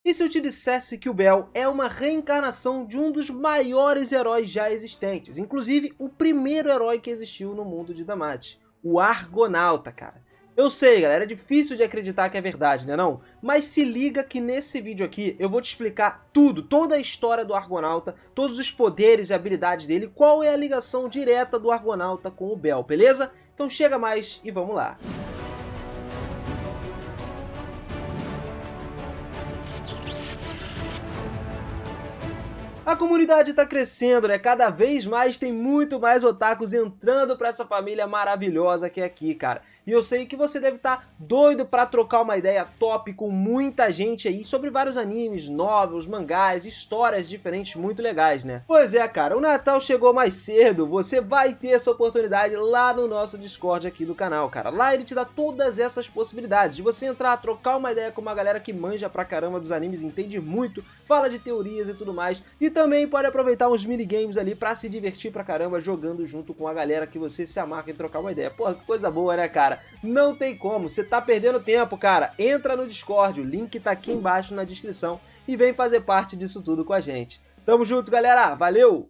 E se eu te dissesse que o Bell é uma reencarnação de um dos maiores heróis já existentes, inclusive o primeiro herói que existiu no mundo de Damate, o Argonauta, cara. Eu sei, galera, é difícil de acreditar que é verdade, né não? Mas se liga que nesse vídeo aqui eu vou te explicar tudo, toda a história do Argonauta, todos os poderes e habilidades dele, qual é a ligação direta do Argonauta com o Bell, beleza? Então chega mais e vamos lá. A comunidade tá crescendo, né? Cada vez mais tem muito mais otakus entrando pra essa família maravilhosa que é aqui, cara. E eu sei que você deve estar doido pra trocar uma ideia top com muita gente aí sobre vários animes, novels, mangás, histórias diferentes muito legais, né? Pois é, cara, o Natal chegou mais cedo, você vai ter essa oportunidade lá no nosso Discord aqui do canal, cara. Lá ele te dá todas essas possibilidades de você entrar, trocar uma ideia com uma galera que manja pra caramba dos animes, entende muito, fala de teorias e tudo mais, e também pode aproveitar uns minigames ali pra se divertir pra caramba jogando junto com a galera que você se amarra em trocar uma ideia. Pô, que coisa boa, né, cara? Não tem como, você tá perdendo tempo, cara. Entra no Discord, o link tá aqui embaixo na descrição e vem fazer parte disso tudo com a gente. Tamo junto, galera. Valeu!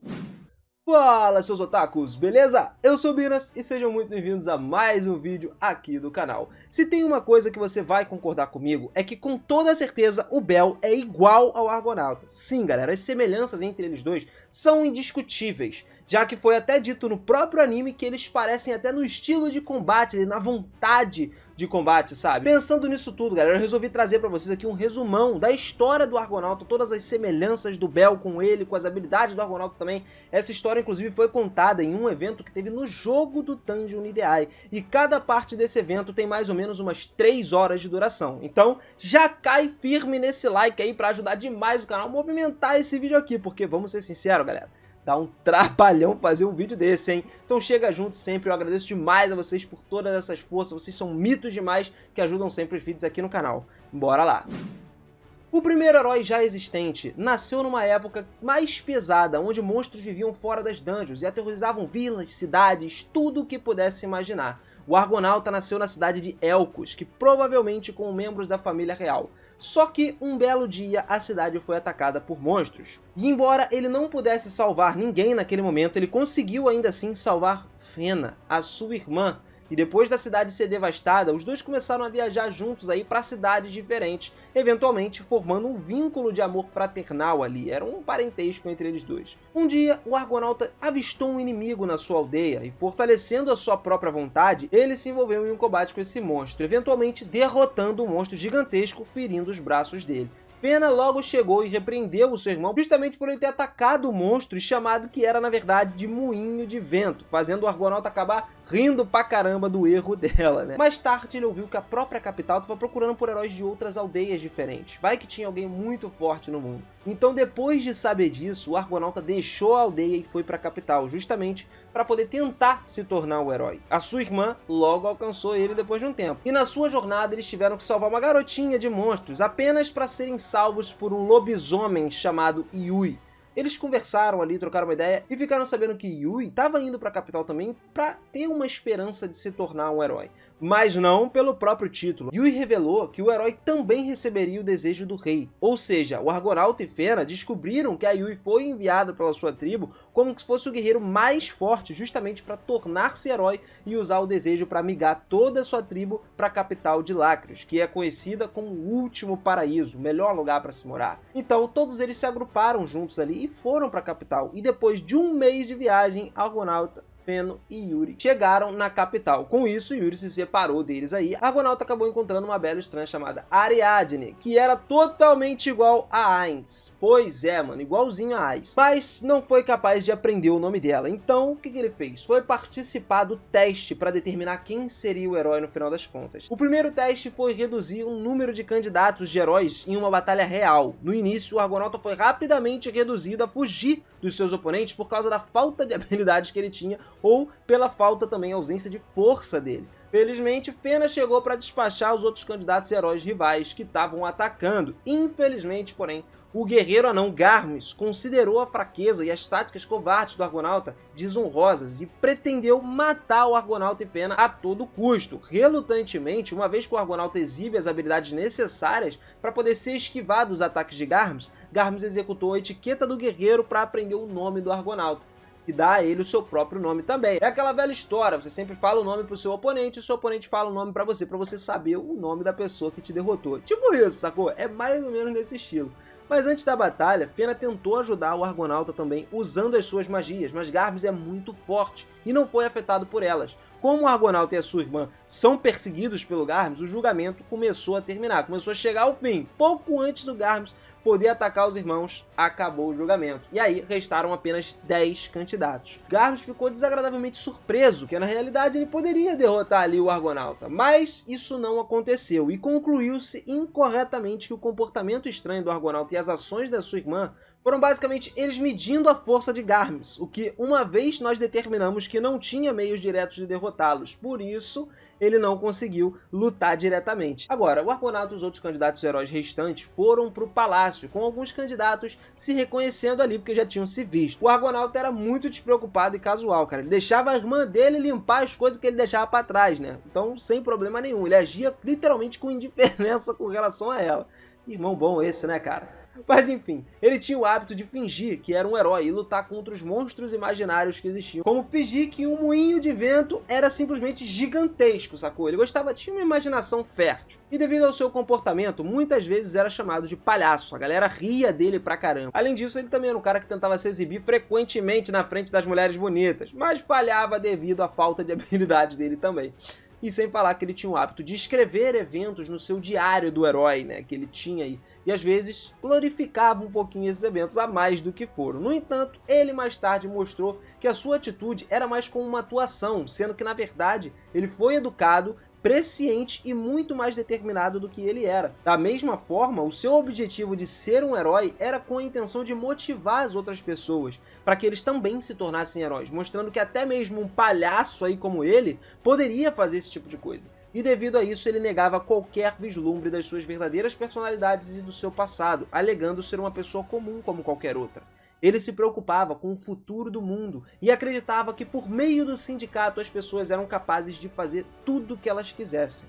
Fala, seus otakus, beleza? Eu sou o Binas e sejam muito bem-vindos a mais um vídeo aqui do canal. Se tem uma coisa que você vai concordar comigo, é que com toda certeza o Bell é igual ao Argonauta. Sim, galera, as semelhanças entre eles dois são indiscutíveis, já que foi até dito no próprio anime que eles parecem até no estilo de combate, na vontade de combate, sabe? Pensando nisso tudo, galera, eu resolvi trazer pra vocês aqui um resumão da história do Argonauta, todas as semelhanças do Bell com ele, com as habilidades do Argonauta também. Essa história, inclusive, foi contada em um evento que teve no jogo do Dungeon Ideai, e cada parte desse evento tem mais ou menos umas 3 horas de duração. Então, já cai firme nesse like aí pra ajudar demais o canal a movimentar esse vídeo aqui, porque, vamos ser sinceros, galera, dá um trabalhão fazer um vídeo desse, hein? Então chega junto sempre, eu agradeço demais a vocês por todas essas forças, vocês são mitos demais que ajudam sempre os vídeos aqui no canal. Bora lá! O primeiro herói já existente nasceu numa época mais pesada, onde monstros viviam fora das dungeons e aterrorizavam vilas, cidades, tudo o que pudesse imaginar. O Argonauta nasceu na cidade de Elcos, que provavelmente com membros da família real. Só que um belo dia a cidade foi atacada por monstros. E embora ele não pudesse salvar ninguém naquele momento, ele conseguiu ainda assim salvar Fena, a sua irmã. E depois da cidade ser devastada, os dois começaram a viajar juntos aí para cidades diferentes, eventualmente formando um vínculo de amor fraternal ali, era um parentesco entre eles dois. Um dia, o Argonauta avistou um inimigo na sua aldeia e, fortalecendo a sua própria vontade, ele se envolveu em um combate com esse monstro, eventualmente derrotando um monstro gigantesco, ferindo os braços dele. Fena logo chegou e repreendeu o seu irmão justamente por ele ter atacado o monstro e chamado que era na verdade de moinho de vento, fazendo o Argonauta acabar rindo pra caramba do erro dela, né? Mais tarde ele ouviu que a própria capital estava procurando por heróis de outras aldeias diferentes, vai que tinha alguém muito forte no mundo. Então depois de saber disso, o Argonauta deixou a aldeia e foi pra capital, justamente para poder tentar se tornar o herói. A sua irmã logo alcançou ele depois de um tempo, e na sua jornada eles tiveram que salvar uma garotinha de monstros apenas para serem salvos por um lobisomem chamado Yui. Eles conversaram ali, trocaram uma ideia e ficaram sabendo que Yui estava indo para a capital também para ter uma esperança de se tornar um herói. Mas não pelo próprio título. Yui revelou que o herói também receberia o desejo do rei. Ou seja, o Argonauta e Fena descobriram que a Yui foi enviada pela sua tribo como se fosse o guerreiro mais forte, justamente para tornar-se herói e usar o desejo para migar toda a sua tribo para a capital de Lacros, que é conhecida como o último paraíso, o melhor lugar para se morar. Então todos eles se agruparam juntos ali e foram para a capital. E depois de um mês de viagem, Argonauta, Feno e Yuri chegaram na capital. Com isso, Yuri se separou deles aí. Argonauta acabou encontrando uma bela estranha chamada Ariadne, que era totalmente igual a Ainz. Pois é, mano, igualzinho a Ainz. Mas não foi capaz de aprender o nome dela. Então, o que ele fez? Foi participar do teste para determinar quem seria o herói no final das contas. O primeiro teste foi reduzir o número de candidatos de heróis em uma batalha real. No início, o Argonauta foi rapidamente reduzido a fugir dos seus oponentes por causa da falta de habilidades que ele tinha ou pela falta também, ausência de força dele. Felizmente, Fena chegou para despachar os outros candidatos heróis rivais que estavam atacando. Infelizmente, porém, o guerreiro anão Garmes considerou a fraqueza e as táticas covardes do Argonauta desonrosas e pretendeu matar o Argonauta e Fena a todo custo. Relutantemente, uma vez que o Argonauta exibe as habilidades necessárias para poder ser esquivado dos ataques de Garmes, Garmes executou a etiqueta do guerreiro para aprender o nome do Argonauta e dá a ele o seu próprio nome também. É aquela velha história, você sempre fala o nome pro seu oponente e o seu oponente fala o nome pra você saber o nome da pessoa que te derrotou. Tipo isso, sacou? É mais ou menos nesse estilo. Mas antes da batalha, Fena tentou ajudar o Argonauta também usando as suas magias, mas Garmes é muito forte e não foi afetado por elas. Como o Argonauta e a sua irmã são perseguidos pelo Garmes, o julgamento começou a terminar, começou a chegar ao fim. Pouco antes do Garmes poder atacar os irmãos, acabou o julgamento. E aí restaram apenas 10 candidatos. Garmes ficou desagradavelmente surpreso, que na realidade ele poderia derrotar ali o Argonauta, mas isso não aconteceu e concluiu-se incorretamente que o comportamento estranho do Argonauta e as ações da sua irmã foram basicamente eles medindo a força de Garmes, o que uma vez nós determinamos que não tinha meios diretos de derrotá-los, por isso ele não conseguiu lutar diretamente. Agora, o Argonauta e os outros candidatos heróis restantes foram para o palácio, com alguns candidatos se reconhecendo ali porque já tinham se visto. O Argonauta era muito despreocupado e casual, cara, ele deixava a irmã dele limpar as coisas que ele deixava para trás, né? Então, sem problema nenhum, ele agia literalmente com indiferença com relação a ela. Irmão bom esse, né, cara? Mas enfim, ele tinha o hábito de fingir que era um herói e lutar contra os monstros imaginários que existiam. Como fingir que um moinho de vento era simplesmente gigantesco, sacou? Ele gostava, tinha uma imaginação fértil. E devido ao seu comportamento, muitas vezes era chamado de palhaço. A galera ria dele pra caramba. Além disso, ele também era um cara que tentava se exibir frequentemente na frente das mulheres bonitas, mas falhava devido à falta de habilidade dele também. E sem falar que ele tinha o hábito de escrever eventos no seu diário do herói, né, que ele tinha aí. E às vezes glorificava um pouquinho esses eventos a mais do que foram. No entanto, ele mais tarde mostrou que a sua atitude era mais como uma atuação, sendo que na verdade ele foi educado, presciente e muito mais determinado do que ele era. Da mesma forma, o seu objetivo de ser um herói era com a intenção de motivar as outras pessoas, para que eles também se tornassem heróis, mostrando que até mesmo um palhaço aí como ele poderia fazer esse tipo de coisa. E devido a isso ele negava qualquer vislumbre das suas verdadeiras personalidades e do seu passado, alegando ser uma pessoa comum como qualquer outra. Ele se preocupava com o futuro do mundo e acreditava que por meio do sindicato as pessoas eram capazes de fazer tudo o que elas quisessem.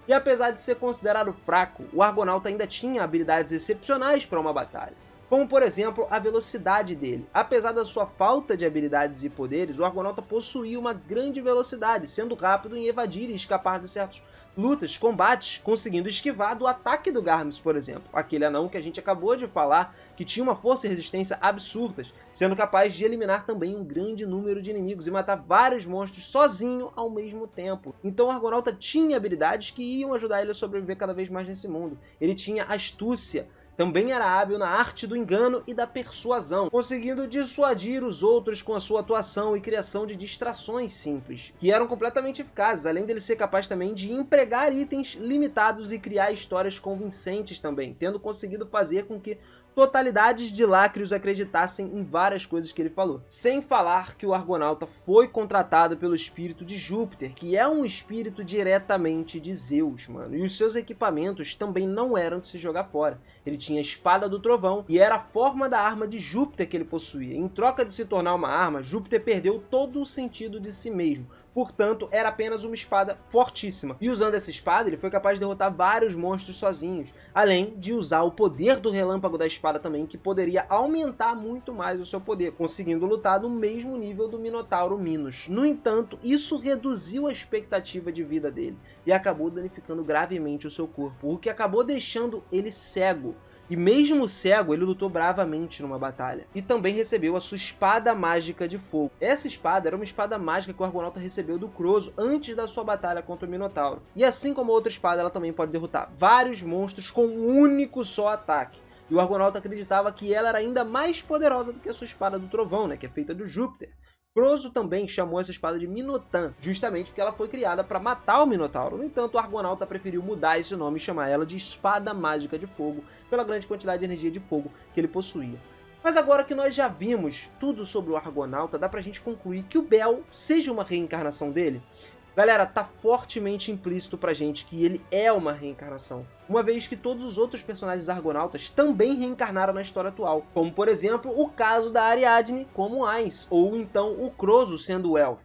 E apesar de ser considerado fraco, o Argonauta ainda tinha habilidades excepcionais para uma batalha. Como por exemplo a velocidade dele. Apesar da sua falta de habilidades e poderes, o Argonauta possuía uma grande velocidade, sendo rápido em evadir e escapar de certas lutas, combates, conseguindo esquivar do ataque do Garmes, por exemplo. Aquele anão que a gente acabou de falar, que tinha uma força e resistência absurdas, sendo capaz de eliminar também um grande número de inimigos e matar vários monstros sozinho ao mesmo tempo. Então o Argonauta tinha habilidades que iam ajudar ele a sobreviver cada vez mais nesse mundo. Ele tinha astúcia, também era hábil na arte do engano e da persuasão, conseguindo dissuadir os outros com a sua atuação e criação de distrações simples, que eram completamente eficazes, além dele ser capaz também de empregar itens limitados e criar histórias convincentes também, tendo conseguido fazer com que totalidades de Lácrios acreditassem em várias coisas que ele falou. Sem falar que o Argonauta foi contratado pelo espírito de Júpiter, que é um espírito diretamente de Zeus, mano. E os seus equipamentos também não eram de se jogar fora. Ele tinha a Espada do Trovão e era a forma da arma de Júpiter que ele possuía. Em troca de se tornar uma arma, Júpiter perdeu todo o sentido de si mesmo. Portanto, era apenas uma espada fortíssima. E usando essa espada, ele foi capaz de derrotar vários monstros sozinhos. Além de usar o poder do relâmpago da espada também, que poderia aumentar muito mais o seu poder, conseguindo lutar no mesmo nível do Minotauro Minos. No entanto, isso reduziu a expectativa de vida dele e acabou danificando gravemente o seu corpo, o que acabou deixando ele cego. E mesmo cego, ele lutou bravamente numa batalha. E também recebeu a sua espada mágica de fogo. Essa espada era uma espada mágica que o Argonauta recebeu do Croso antes da sua batalha contra o Minotauro. E assim como a outra espada, ela também pode derrotar vários monstros com um único só ataque. E o Argonauta acreditava que ela era ainda mais poderosa do que a sua espada do Trovão, né, que é feita do Júpiter. Croso também chamou essa espada de Minotan, justamente porque ela foi criada para matar o Minotauro. No entanto, o Argonauta preferiu mudar esse nome e chamar ela de Espada Mágica de Fogo, pela grande quantidade de energia de fogo que ele possuía. Mas agora que nós já vimos tudo sobre o Argonauta, dá pra gente concluir que o Bel seja uma reencarnação dele? Galera, tá fortemente implícito pra gente que ele é uma reencarnação, uma vez que todos os outros personagens argonautas também reencarnaram na história atual, como por exemplo o caso da Ariadne como Ainz, ou então o Croso sendo o Elf,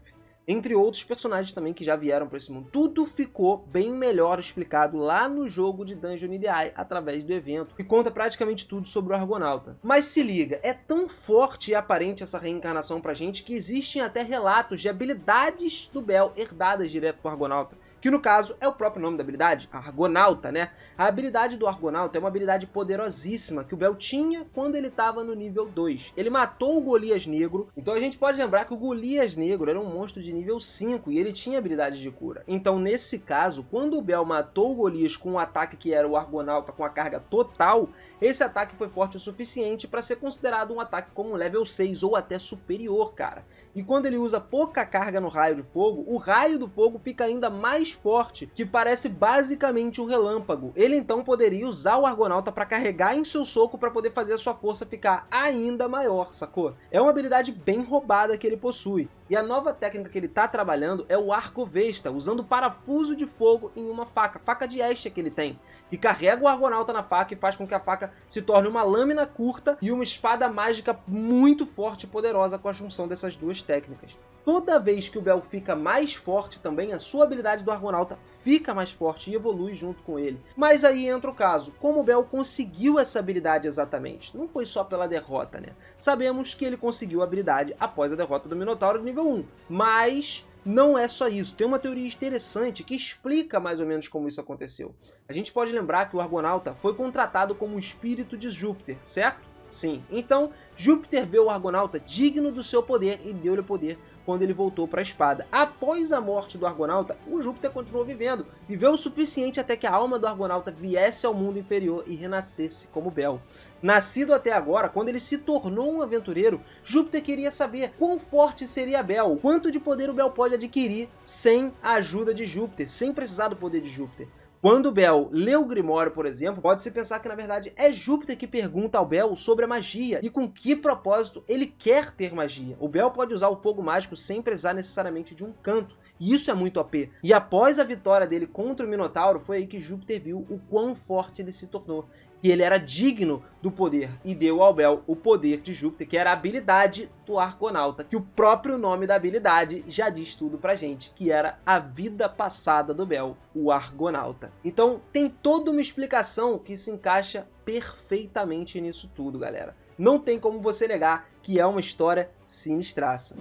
entre outros personagens também que já vieram para esse mundo. Tudo ficou bem melhor explicado lá no jogo de Dungeon in the Eye, através do evento, que conta praticamente tudo sobre o Argonauta. Mas se liga, é tão forte e aparente essa reencarnação pra gente que existem até relatos de habilidades do Bel herdadas direto do Argonauta, que no caso é o próprio nome da habilidade, Argonauta, né? A habilidade do Argonauta é uma habilidade poderosíssima que o Bel tinha quando ele estava no nível 2. Ele matou o Golias Negro, então a gente pode lembrar que o Golias Negro era um monstro de nível 5 e ele tinha habilidade de cura. Então nesse caso, quando o Bel matou o Golias com um ataque que era o Argonauta com a carga total, esse ataque foi forte o suficiente para ser considerado um ataque como um level 6 ou até superior, cara. E quando ele usa pouca carga no raio de fogo, o raio do fogo fica ainda mais forte, que parece basicamente um relâmpago. Ele então poderia usar o Argonauta para carregar em seu soco para poder fazer a sua força ficar ainda maior, sacou? É uma habilidade bem roubada que ele possui. E a nova técnica que ele tá trabalhando é o Arco Vesta, usando parafuso de fogo em uma faca de Hestia que ele tem. E carrega o Argonauta na faca e faz com que a faca se torne uma lâmina curta e uma espada mágica muito forte e poderosa com a junção dessas duas técnicas. Toda vez que o Bel fica mais forte também, a sua habilidade do Argonauta fica mais forte e evolui junto com ele. Mas aí entra o caso, como o Bel conseguiu essa habilidade exatamente? Não foi só pela derrota, né? Sabemos que ele conseguiu a habilidade após a derrota do Minotauro nível 1, mas não é só isso. Tem uma teoria interessante que explica mais ou menos como isso aconteceu. A gente pode lembrar que o Argonauta foi contratado como um espírito de Júpiter, certo? Sim. Então, Júpiter vê o Argonauta digno do seu poder e deu-lhe o poder quando ele voltou para a espada. Após a morte do Argonauta, o Júpiter continuou vivendo. Viveu o suficiente até que a alma do Argonauta viesse ao mundo inferior e renascesse como Bel. Nascido até agora, quando ele se tornou um aventureiro, Júpiter queria saber quão forte seria Bel, quanto de poder o Bel pode adquirir sem a ajuda de Júpiter, sem precisar do poder de Júpiter. Quando Bel lê o Grimório, por exemplo, pode-se pensar que na verdade é Júpiter que pergunta ao Bel sobre a magia e com que propósito ele quer ter magia. O Bel pode usar o fogo mágico sem precisar necessariamente de um canto, e isso é muito OP. E após a vitória dele contra o Minotauro, foi aí que Júpiter viu o quão forte ele se tornou. E ele era digno do poder, e deu ao Bel o poder de Júpiter, que era a habilidade do Argonauta, que o próprio nome da habilidade já diz tudo pra gente, que era a vida passada do Bel, o Argonauta. Então tem toda uma explicação que se encaixa perfeitamente nisso tudo, galera. Não tem como você negar que é uma história sinistraça.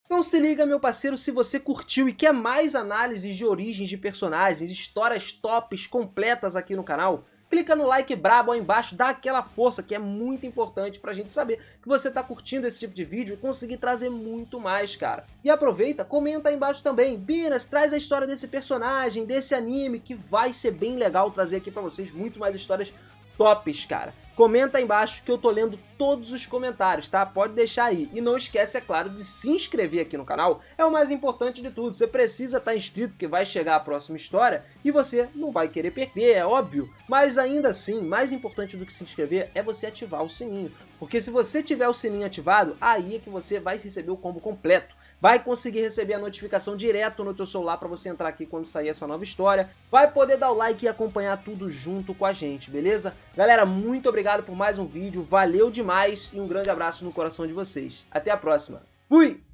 Então se liga, meu parceiro, se você curtiu e quer mais análises de origens de personagens, histórias tops completas aqui no canal, clica no like brabo aí embaixo, dá aquela força que é muito importante pra gente saber que você tá curtindo esse tipo de vídeo e conseguir trazer muito mais, cara. E aproveita, comenta aí embaixo também, Binas, traz a história desse personagem, desse anime, que vai ser bem legal trazer aqui pra vocês muito mais histórias tops, cara. Comenta aí embaixo que eu tô lendo todos os comentários, tá? Pode deixar aí. E não esquece, é claro, de se inscrever aqui no canal. É o mais importante de tudo. Você precisa estar inscrito, porque vai chegar a próxima história e você não vai querer perder, é óbvio. Mas ainda assim, mais importante do que se inscrever é você ativar o sininho. Porque se você tiver o sininho ativado, aí é que você vai receber o combo completo. Vai conseguir receber a notificação direto no teu celular para você entrar aqui quando sair essa nova história. Vai poder dar o like e acompanhar tudo junto com a gente, beleza? Galera, muito obrigado por mais um vídeo, valeu demais e um grande abraço no coração de vocês. Até a próxima. Fui!